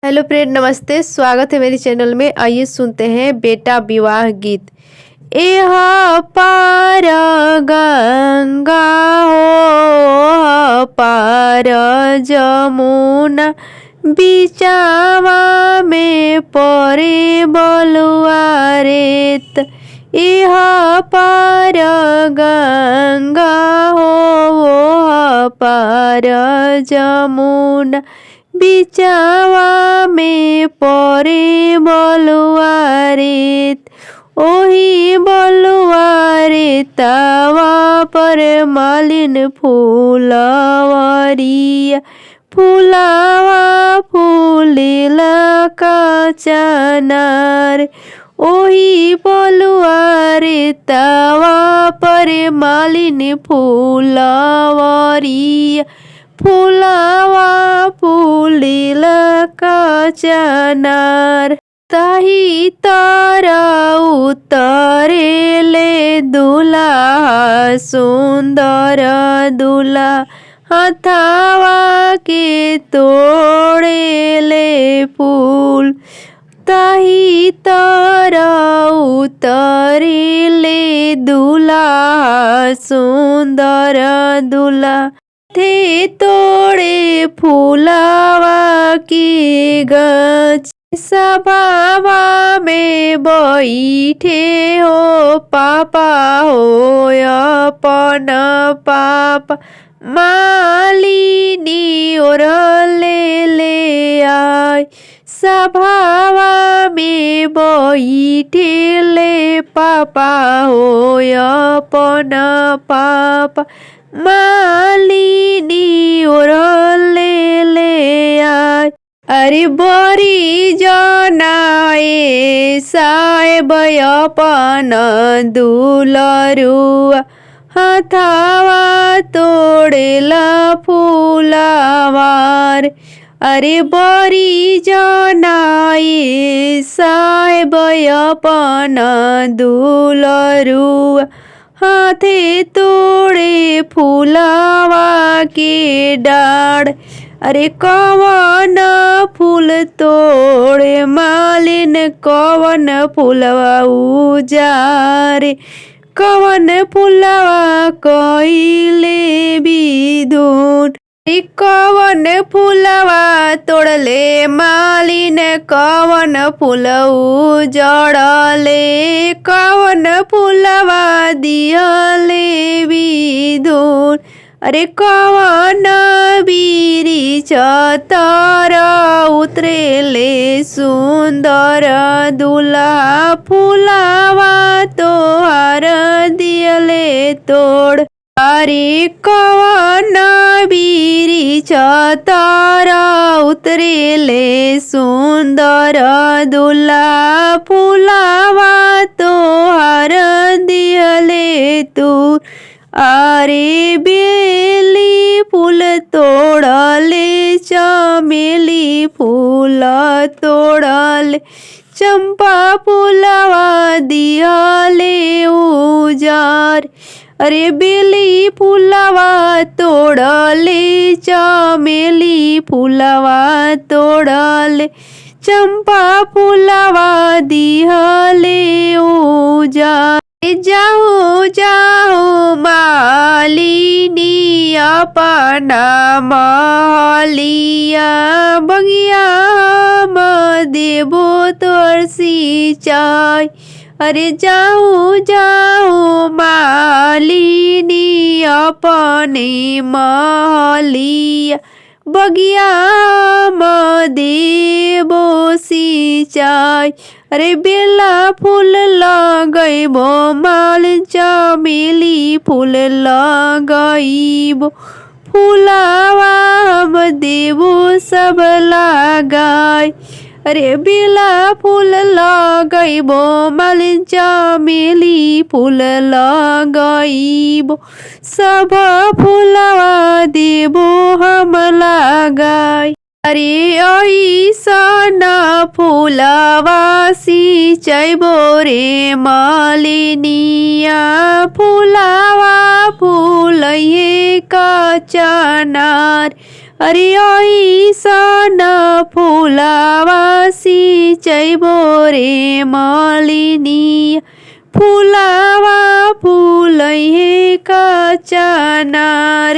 Hello friend, नमस्ते। स्वागत है मेरे चैनल में। आइए सुनते हैं बेटा विवाह गीत। एह पार गंगा हो पार जमुना, बिचावा में परे बलुआ रेत। एह पार गंगा हो पार जमुना, बिचावा में परे बलुआ रेत। ओही बलुआ रेतावा पर मालिन फूलवरिया, फूलावा फूलेला का चनार। ओही बलुआ रेतावा पर मालिन फूलवरिया, फूलावा फूलेला का चनार। ताही तारा उतरेले दुल्हा सुंदर दुल्हा, हथावा के तोड़ेले फूल। ताही तारा उतरेले दुल्हा सुंदर दुल्हा, थे तोड़े फूलावा की गछ। सभावा में बैठे हो पापा हो अपन पापा, मालिनी और ले आय। सभावा में बैठे ले पापा हो अपन पापा, मालिनी और ले आय। अरे बड़ी जनाए साहेब अपन दुलरुआ, हथावा तोड़ेला फूलावार। अरे बड़ी जनाए साहेब अपन दुलरुआ, हाथे तोड़े फूलावा के डाढ़। अरे कवन फूल तोड़े मालिन, कवन फूलवा उजारे, कवन फूलवा कइले विधुन। कवन फूलवा तोड़ले मालिन, कवन फूल उजड़ले, कवन फूलवा दिहले विधुन। अरे कवन बिरिछ तर उतरेले सुंदर दुल्हा, फूलावा तोहार दियले तोड़। अरे कवन बिरिछ तर उतरेले सुंदर दुल्हा, फूलावा तोहार दियले तोड़। अरे बेली फूल तोड़ले, चमेली फूल तोड़ले, चंपा फूलवा दिहले उजार। अरे बेली फूलवा तोड़ले, चमेली फूलवा तोड़ले, चंपा फूलवा दिहले उजार। जाओ जाओ मालिनी अपना महलिया, बगिया देबो तोर सिंचाई। अरे जाओ जाओ मालिनी अपने महलिया, बगिया देबो सिंचाई। अरे बेला फूल लगैबो मालिन, चमेली फूल लगैबो, फूलावा हम देबो सब लगाई। अरे बेला फूल लगैबो मालिन, चमेली फूल लगैबो, सब फूलवा देबो हम लगाई। अरे ऐसन फूलवा सिंचैबो रे मालिनिया, फूलवा फूलैहे का चनार। अरे ऐसन फूलवा जइबो रे मलिनिया फुलवा फुलैहे कचनार।